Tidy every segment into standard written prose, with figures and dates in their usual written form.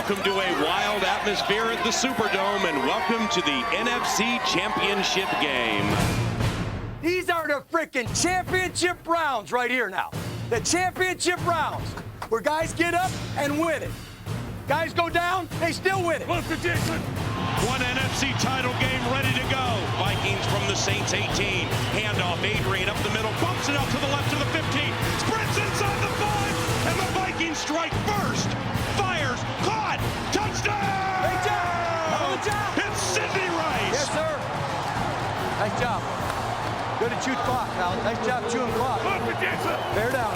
Welcome to a wild atmosphere at the Superdome, and welcome to the NFC Championship game. These are the freaking championship rounds right here now. The championship rounds, where guys get up and win it. Guys go down, they still win it. One NFC title game ready to go. Vikings from the Saints 18. Handoff, Adrian up the middle, bumps it out to the left to the 15. Sprints inside the 5, and the Vikings strike first. Fires, caught, touchdown! Great job! Good job! It's Sidney Rice! Yes, sir. Nice job. Good to chew clock, Alan. Nice job chewing clock. Bear down.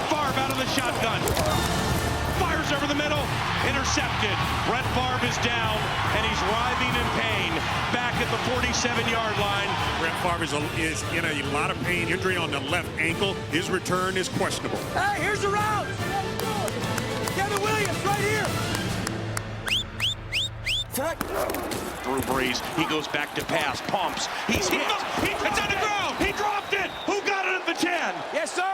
Favre out of the shotgun. Fires over the middle. Intercepted. Brett Favre is down, and he's writhing in pain. Back at the 47-yard line. Brett Favre is in a lot of pain. Injury on the left ankle. His return is questionable. Hey, here's the route. Kevin Williams right here. Drew Brees, he goes back to pass, pumps, he's hit, it's on the ground, he dropped it, who got it at the 10? Yes, sir.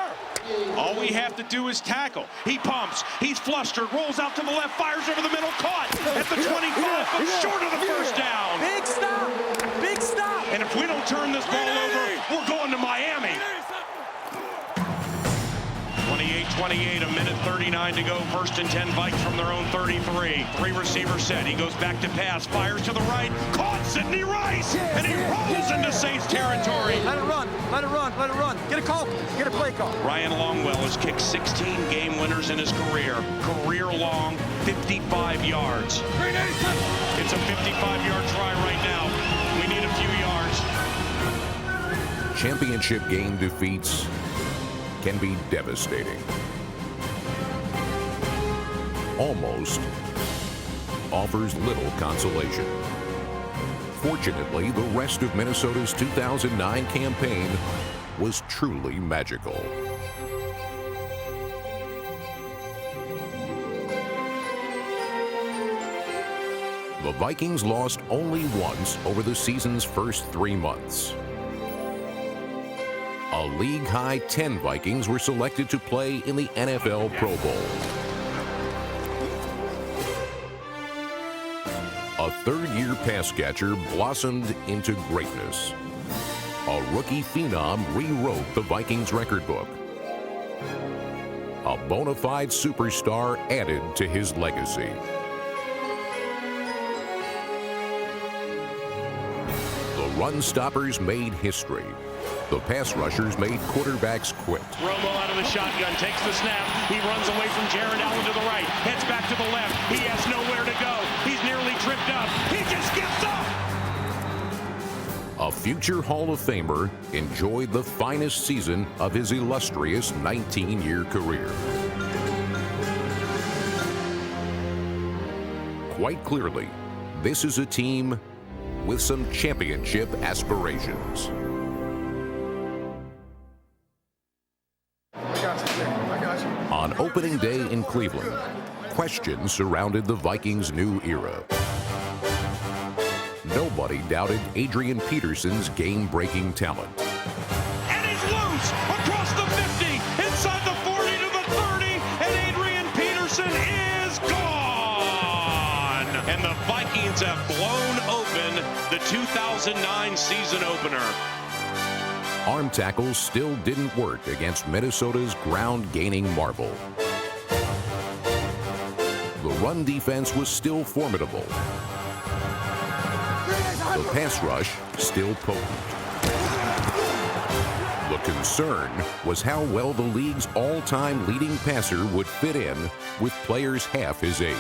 All we have to do is tackle, he pumps, he's flustered, rolls out to the left, fires over the middle, caught at the 25, but short of the first down. Big stop, big stop. And if we don't turn this ball over, we're going to Miami. 28-28, a minute 39 to go. First and 10 Vikes from their own 33. Three receiver set. He goes back to pass. Fires to the right. Caught Sidney Rice. And he rolls into Saints territory. Let it run. Let it run. Let it run. Get a call. Get a play call. Ryan Longwell has kicked 16 game winners in his career. Career long, 55 yards. It's a 55-yard try right now. We need a few yards. Championship game defeats can be devastating. Almost offers little consolation. Fortunately, the rest of Minnesota's 2009 campaign was truly magical. The Vikings lost only once over the season's first 3 months. A league-high 10 Vikings were selected to play in the NFL Pro Bowl. A third-year pass catcher blossomed into greatness. A rookie phenom rewrote the Vikings record book. A bona fide superstar added to his legacy. The run stoppers made history. The pass rushers made quarterbacks quit. Romo out of the shotgun, takes the snap. He runs away from Jared Allen to the right, heads back to the left. He has nowhere to go. He's nearly tripped up. He just gets up. A future Hall of Famer enjoyed the finest season of his illustrious 19-year career. Quite clearly, this is a team with some championship aspirations. On opening day in Cleveland, questions surrounded the Vikings' new era. Nobody doubted Adrian Peterson's game-breaking talent. And he's loose across the 50, inside the 40 to the 30, and Adrian Peterson is gone. And the Vikings have blown open the 2009 season opener. Arm tackles still didn't work against Minnesota's ground-gaining marvel. The run defense was still formidable. The pass rush still potent. The concern was how well the league's all-time leading passer would fit in with players half his age.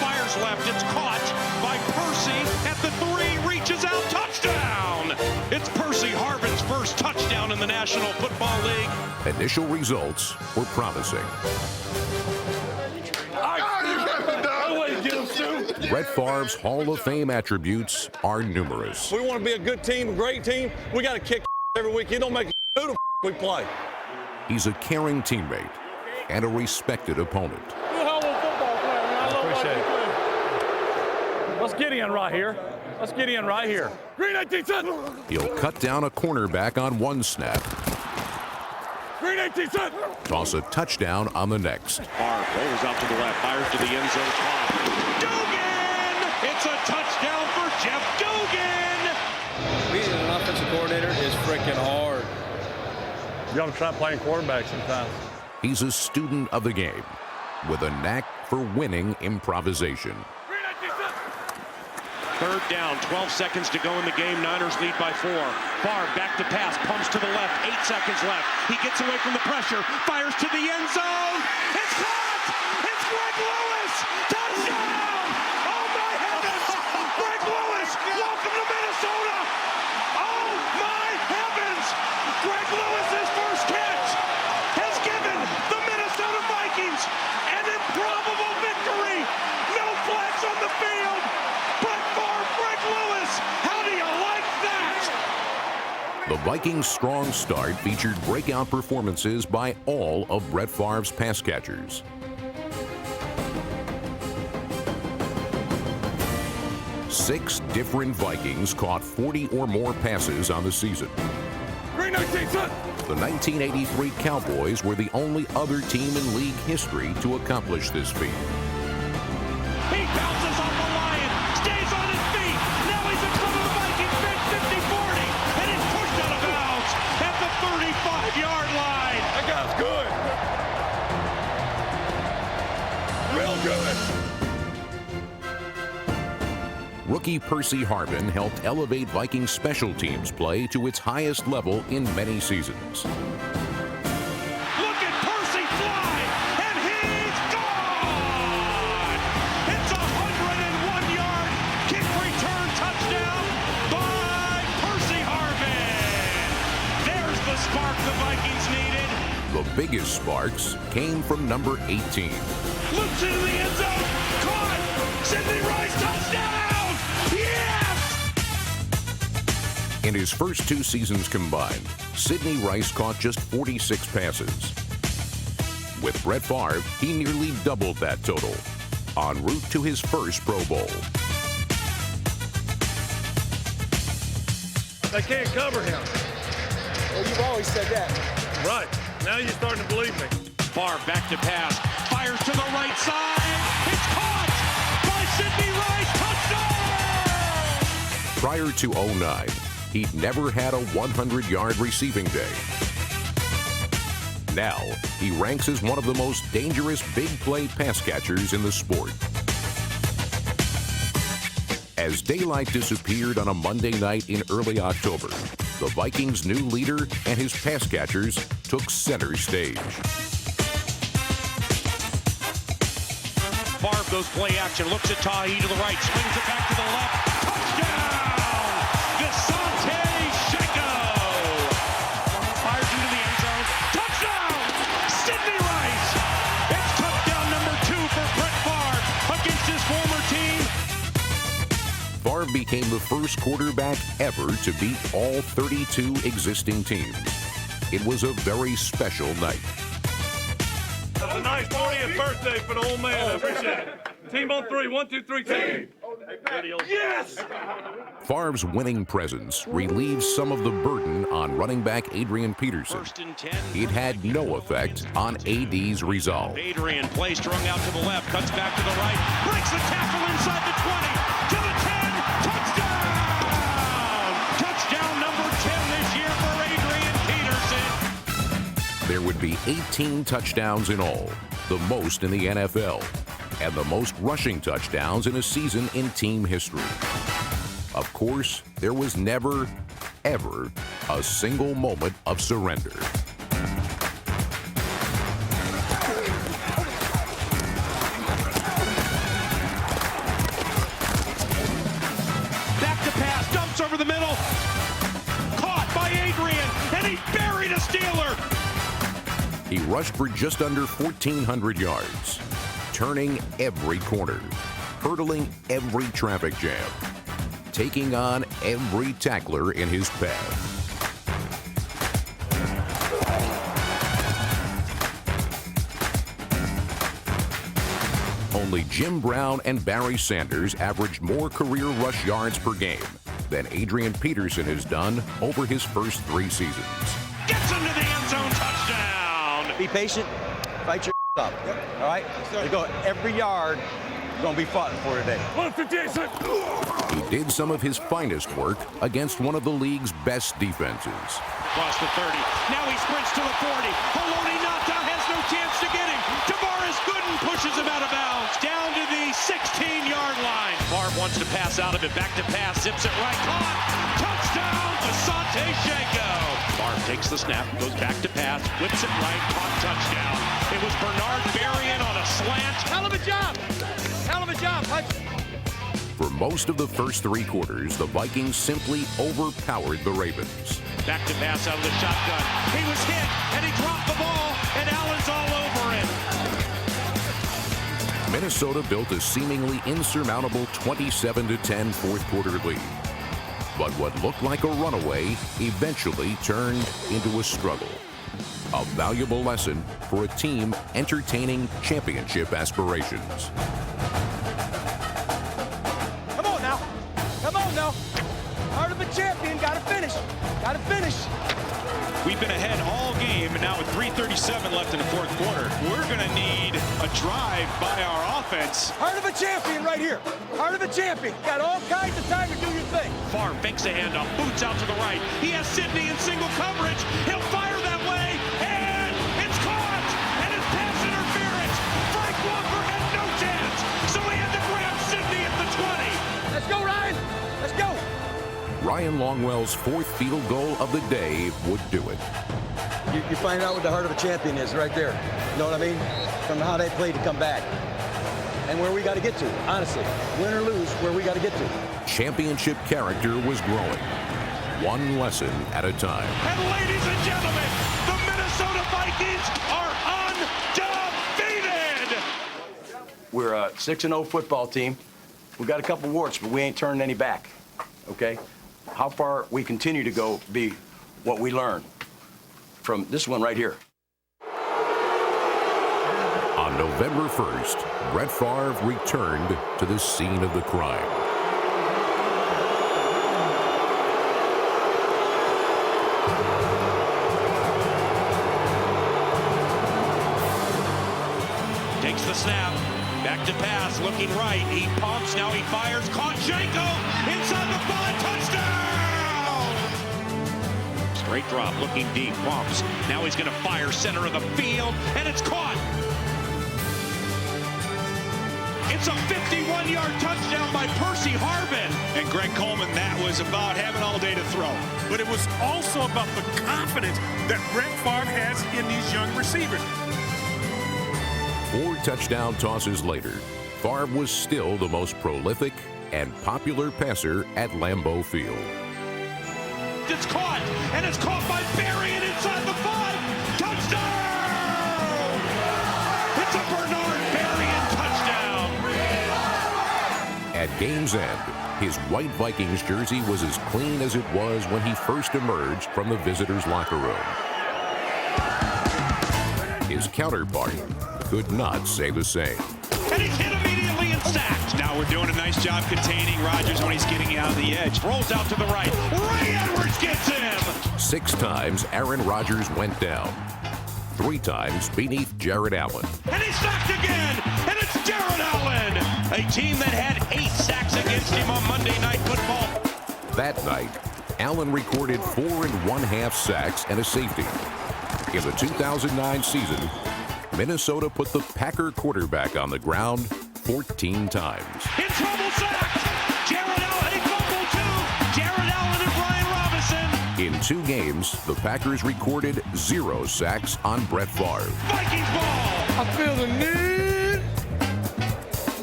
Fires left, it's caught by Percy at the 3, reaches out, touchdown! It's Percy Harvin's first touchdown in the National Football League. Initial results were promising. Brett Favre's Hall of Fame attributes are numerous. We want to be a good team, a great team. We got to kick every week. It don't make who the we play. He's a caring teammate and a respected opponent. Appreciate it. Let's get in right here. Let's get in right here. He'll cut down a cornerback on one snap Green 18 set. Toss a touchdown on the next. Favre rolls out to the left, fires to the end zone. Dugan! It's a touchdown for Jeff Dugan! Being an offensive coordinator is freaking hard. You got to try playing quarterback sometimes. He's a student of the game with a knack for winning improvisation. Third down, 12 seconds to go in the game. Niners lead by 4. Favre back to pass, pumps to the left, 8 seconds left. He gets away from the pressure, fires to the end zone. It's caught! It's Greg Lewis! Touchdown! Oh my heavens! Greg Lewis! Welcome to Minnesota! Oh my heavens! Greg Lewis's first catch has given the Minnesota Vikings an improbable victory. No flags on the field. The Vikings' strong start featured breakout performances by all of Brett Favre's pass catchers. Six different Vikings caught 40 or more passes on the season. Green 19 set. The 1983 Cowboys were the only other team in league history to accomplish this feat. He bounces off the Lion, stays on his feet. Now he's in front of the Vikings bench, 50-40, and he's pushed out of bounds at the 35-yard line. That guy's good. Real good. Rookie Percy Harvin helped elevate Vikings special teams play to its highest level in many seasons. Look at Percy fly, and he's gone! It's a 101-yard kick return touchdown by Percy Harvin. There's the spark the Vikings needed. The biggest sparks came from number 18. Loops into the end zone, caught! Sidney Rice, touchdown! Yes! In his first 2 seasons combined, Sidney Rice caught just 46 passes. With Brett Favre, he nearly doubled that total, en route to his first Pro Bowl. They can't cover him. Well, you've always said that. Right. Now you're starting to believe me. Favre back to pass, fires to the right side. It's caught by Sidney Rice, touchdown! Prior to 09, he'd never had a 100-yard receiving day. Now, he ranks as one of the most dangerous big play pass catchers in the sport. As daylight disappeared on a Monday night in early October, the Vikings' new leader and his pass catchers took center stage. Favre goes play action, looks at Tahi to the right, swings it back to the left. Touchdown! Visante Sheko! Fires into the end zone. Touchdown! Sidney Rice! It's touchdown number 2 for Brett Favre against his former team. Favre became the first quarterback ever to beat all 32 existing teams. It was a very special night. That's a nice 40th birthday for the old man. I appreciate it. Team on 3. 1, 2, 3, team. Yes! Favre's winning presence relieves some of the burden on running back Adrian Peterson. First and 10. It had no effect on AD's resolve. Adrian play strung out to the left, cuts back to the right, breaks the tackle inside the 20, to the 10, touchdown! Touchdown number 10 this year for Adrian Peterson. There would be 18 touchdowns in all, the most in the NFL, and the most rushing touchdowns in a season in team history. Of course, there was never, ever a single moment of surrender. Back to pass, dumps over the middle, caught by Adrian, and he buried a Steeler. He rushed for just under 1,400 yards, turning every corner, hurdling every traffic jam, taking on every tackler in his path. Only Jim Brown and Barry Sanders averaged more career rush yards per game than Adrian Peterson has done over his first 3 seasons. Gets into the end zone, touchdown! Be patient. Fight your up. All right? You go every yard. Going to be fought for today. 158, sir. He did some of his finest work against one of the league's best defenses. Across the 30. Now he sprints to the 40. Haloti Ngata has no chance to get him. Tavares Gooden pushes him out of bounds. Down to the 16-yard line. Favre wants to pass out of it. Back to pass. Zips it right. Caught. Touchdown. Asante Shenko. Favre takes the snap. Goes back to pass. Flips it right. Caught. Touchdown. It was Bernard Berrien on a slant. Hell of a job. Hell of a job, Hutch. For most of the first three quarters, the Vikings simply overpowered the Ravens. Back to pass out of the shotgun. He was hit, and he dropped the ball, and Allen's all over him. Minnesota built a seemingly insurmountable 27-10 fourth quarter lead. But what looked like a runaway eventually turned into a struggle. A valuable lesson for a team entertaining championship aspirations. Come on now. Come on now. Heart of a champion. Got to finish. Got to finish. We've been ahead all game, and now with 3:37 left in the fourth quarter, we're going to need a drive by our offense. Heart of a champion right here. Heart of a champion. Got all kinds of time to do your thing. Favre fakes a handoff, boots out to the right. He has Sidney in single coverage. He'll fire that way, and it's caught! And it's pass interference. Frank Walker had no chance, so he had to grab Sidney at the 20. Let's go, Ryan. Let's go. Ryan Longwell's fourth field goal of the day would do it. You find out what the heart of a champion is right there. You know what I mean? From how they played to come back. And where we got to get to, honestly. Win or lose, where we got to get to. Championship character was growing, one lesson at a time. And ladies and gentlemen, the Minnesota Vikings are undefeated! We're a 6-0 football team. We got a couple warts, but we ain't turning any back. Okay? How far we continue to go be what we learn from this one right here. On November 1st, Brett Favre returned to the scene of the crime. Takes the snap, back to pass, looking right, he pumps, now he fires, caught Shenko, inside the 5, touchdown! Straight drop, looking deep, pumps, now he's gonna fire center of the field, and it's caught! It's a 51-yard touchdown by Percy Harvin. And Greg Coleman, that was about having all day to throw. But it was also about the confidence that Brett Favre has in these young receivers. 4 touchdown tosses later, Favre was still the most prolific and popular passer at Lambeau Field. It's caught, and it's caught by Berrien inside the 5. Touchdown! It's a Bernard Berrien touchdown. At game's end, his white Vikings jersey was as clean as it was when he first emerged from the visitors' locker room. His counterpart could not say the same. And he's hit immediately and sacked. Now we're doing a nice job containing Rodgers when he's getting out of the edge. Rolls out to the right. Ray Edwards gets him. 6 times Aaron Rodgers went down. 3 times beneath Jared Allen. And he's sacked again. And it's Jared Allen. A team that had 8 sacks against him on Monday Night Football. That night, Allen recorded 4 1/2 sacks and a safety. In the 2009 season, Minnesota put the Packer quarterback on the ground 14 times. In trouble, sacked. Jared Allen, he fumbled too. Jared Allen and Brian Robinson. In 2 games, the Packers recorded 0 sacks on Brett Favre. Vikings ball. I feel the need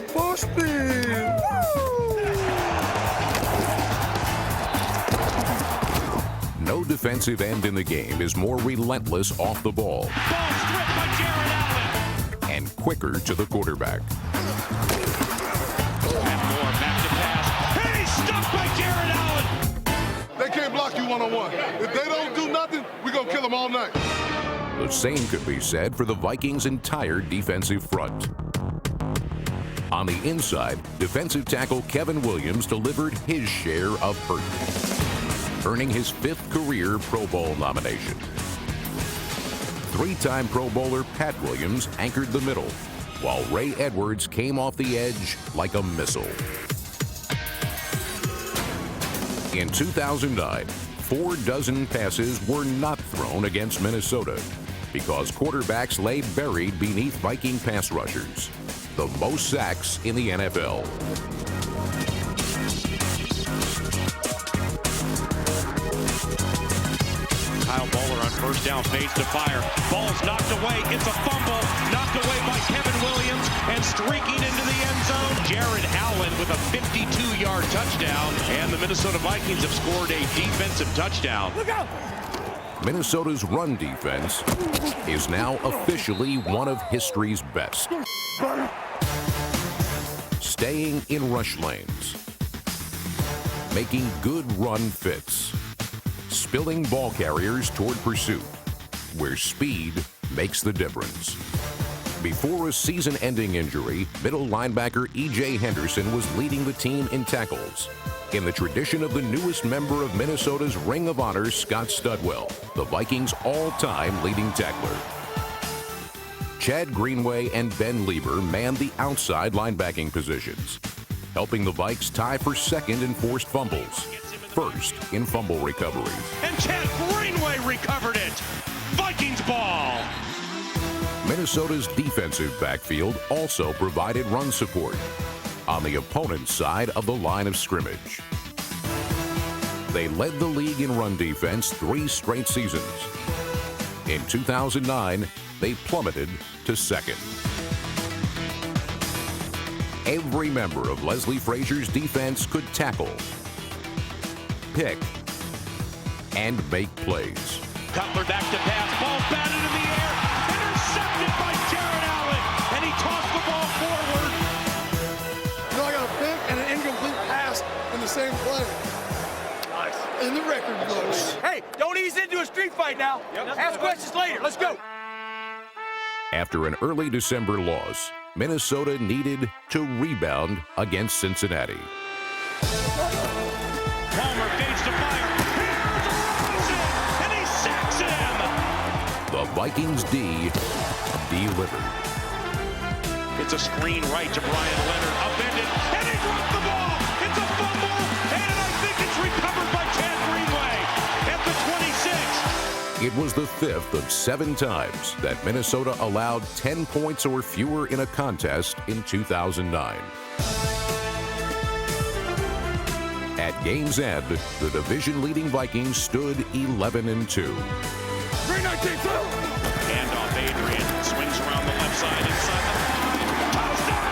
for speed. No defensive end in the game is more relentless off the ball Ball stripped by Jared Allen. and quicker to the quarterback. And Moore back to pass. And he's stuffed by Jared Allen. They can't block you one-on-one. If they don't do nothing, we're going to kill them all night. The same could be said for the Vikings' entire defensive front. On the inside, defensive tackle Kevin Williams delivered his share of hurt, earning his 5th career Pro Bowl nomination. Three-time Pro Bowler Pat Williams anchored the middle, while Ray Edwards came off the edge like a missile. In 2009, 4 dozen passes were not thrown against Minnesota because quarterbacks lay buried beneath Viking pass rushers, the most sacks in the NFL. Kyle Bowler on first down, fades to fire. Ball's knocked away. It's a fumble. Knocked away by Kevin Williams and streaking into the end zone. Jared Allen with a 52-yard touchdown. And the Minnesota Vikings have scored a defensive touchdown. Look out! Minnesota's run defense is now officially one of history's best. Staying in rush lanes, making good run fits, spilling ball carriers toward pursuit, where speed makes the difference. Before a season-ending injury, middle linebacker E.J. Henderson was leading the team in tackles. In the tradition of the newest member of Minnesota's Ring of Honor, Scott Studwell, the Vikings' all-time leading tackler. Chad Greenway and Ben Lieber manned the outside linebacking positions, helping the Vikes tie for second in forced fumbles, first in fumble recoveries. And Chad Greenway recovered it. Vikings ball. Minnesota's defensive backfield also provided run support on the opponent's side of the line of scrimmage. They led the league in run defense 3 straight seasons. In 2009, they plummeted to second. Every member of Leslie Frazier's defense could tackle, pick, and make plays. Cutler back to pass. Ball batted in the air. Intercepted by Jared Allen. And he tossed the ball forward. You know, I got a pick and an incomplete pass in the same play. Nice. In the record books. Hey, don't ease into a street fight now. Ask questions later. Let's go. After an early December loss, Minnesota needed to rebound against Cincinnati. Palmer fades to fire. Here's Rosen, and he sacks him. The Vikings D delivered. It's a screen right to Brian Leonard. Upended, and he dropped the ball. It's a fumble, and I think it's recovered by Chad Greenway at the 26. It was the 5th of 7 times that Minnesota allowed 10 points or fewer in a contest in 2009. At game's end, the division-leading Vikings stood 11-2. Handoff, Adrian swings around the left side inside the 5. Touchdown!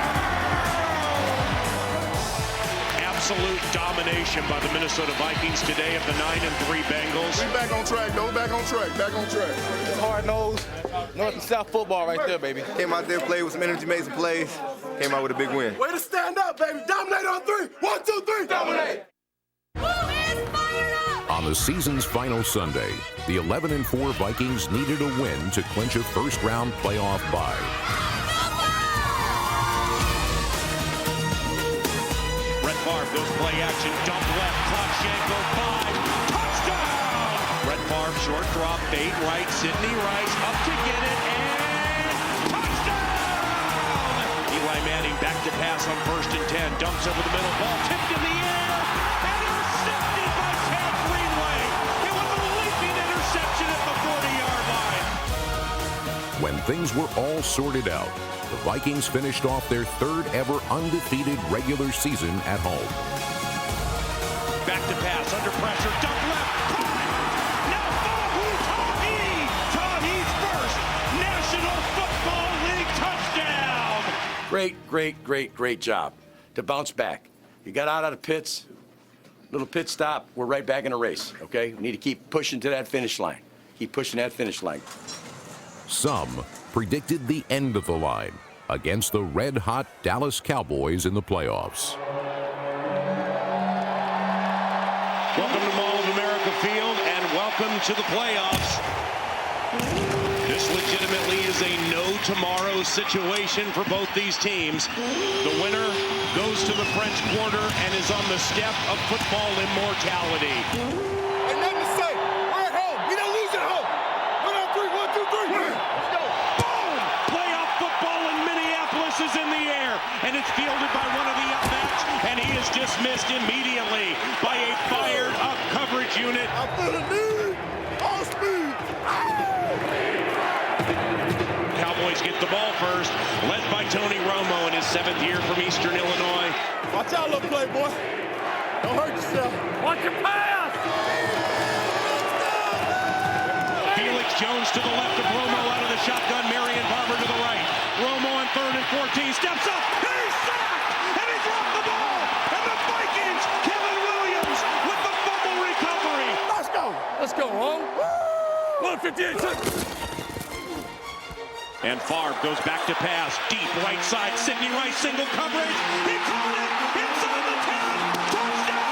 Absolute domination by the Minnesota Vikings today of the 9-3 Bengals. We back on track, though. Back on track. Back on track. It's hard-nosed, north and south football right there, baby. Came out there, played with some energy, made some plays, came out with a big win. Way to stand up, baby. Dominate on 3. 1, 2, 3. Dominate. On the season's final Sunday, the 11-4 Vikings needed a win to clinch a first-round playoff bye. Brett Favre goes play action, dump left, clock Shanko 5, touchdown! Brett Favre short drop, fade right, Sidney Rice up to get it, and touchdown! Eli Manning back to pass on 1st and 10, dumps over the middle, ball tipped in the air, and intercepted by Chad Greenway. It was a leaping interception at the 40-yard line. When things were all sorted out, the Vikings finished off their 3rd ever undefeated regular season at home. Back to pass, under pressure, dump left, caught! Now Tahi's first National Football League touchdown! Great job to bounce back. You got out of the pits, little pit stop, we're right back in a race, okay? We need to keep pushing to that finish line. Keep pushing that finish line. Some predicted the end of the line against the red-hot Dallas Cowboys in the playoffs. Welcome to Mall of America Field and welcome to the playoffs. This legitimately is a no-tomorrow situation for both these teams. The winner goes to the French Quarter and is on the step of football immortality. Ain't nothing to say. We're at home. We don't lose at home. 1 on 3. 1, 2, 3. and it's fielded by one of the up-backs, and he is dismissed immediately by a fired-up coverage unit. I feel the need. All speed. Cowboys get the ball first, led by Tony Romo in his 7th year from Eastern Illinois. Watch out, little playboy. Don't hurt yourself. Watch your pass. Felix Jones to the left of Romo out of the shotgun. Marion Barber to the right. Romo on 3rd and 14. Steps up. He's sacked. And he dropped the ball. And the Vikings, Kevin Williams with the fumble recovery. Let's go. Let's go, Ron. 158 seconds. And Favre goes back to pass. Deep right side. Sidney Rice single coverage. He caught it. Inside the 10. Touchdown.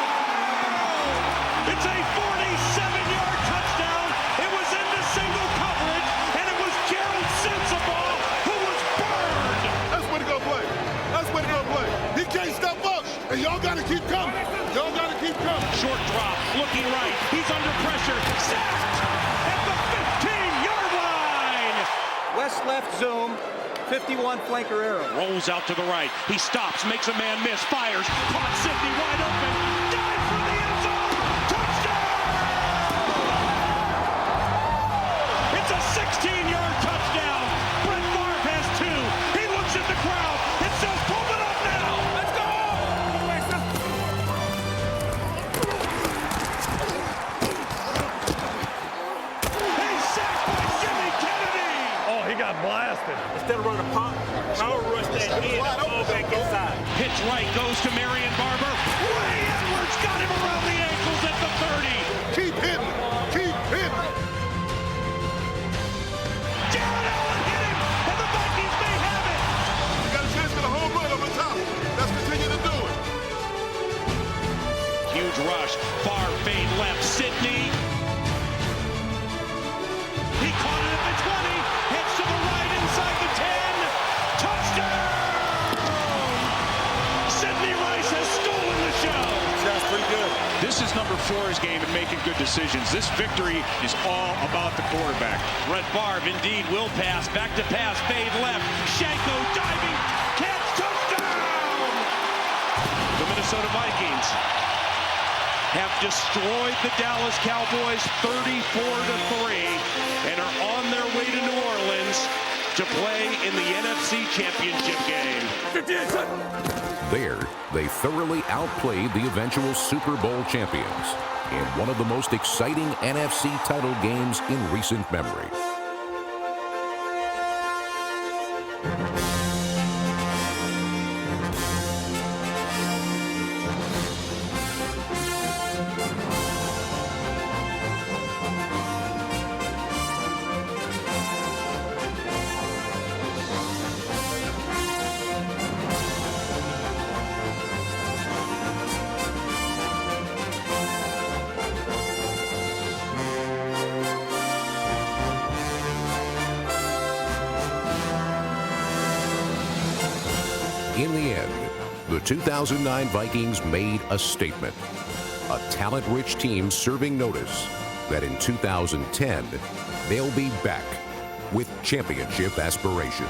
It's a 47-yard touchdown. It was into single coverage. And it was Gerald Sensabaugh who was burned. That's way to go play. That's way to go play. He can't step up. And y'all got to keep coming. Y'all got to keep coming. Short drop. Looking right. He's under pressure. Sacked at the 15-yard line. West left zoom. 51 flanker arrow. Rolls out to the right. He stops, makes a man miss, fires, caught Sidney wide open, dives for the end zone, touchdown! It's a 16-yard touchdown. Brett Favre has 2. He looks at the crowd and says, "Pump it up now!" Let's go! He's sacked by Jimmy Kennedy. Oh, he got blasted. Instead of running a pop, power rush that in and fall back inside. Pitch right goes to Marion Barber. Ray Edwards got him around the ankles at the 30. Keep hitting. Keep hitting. Jared Allen hit him, and the Vikings may have it. You got a chance for the home run over top. Let's continue to do it. Huge rush. Far fade left. Sidney. He caught it at the 20. Heads to the right inside the 10. Touchdown! Sidney Rice has stolen the show. That's pretty good. This is number 4's game in making good decisions. This victory is all about the quarterback. Brett Favre indeed will pass. Back to pass. Fade left. Shanko diving. Catch. Touchdown! The Minnesota Vikings have destroyed the Dallas Cowboys 34-3 and are on their way to New Orleans to play in the NFC Championship game. 58 seconds. There, they thoroughly outplayed the eventual Super Bowl champions in one of the most exciting NFC title games in recent memory. In the end, the 2009 Vikings made a statement. A talent-rich team serving notice that in 2010, they'll be back with championship aspirations.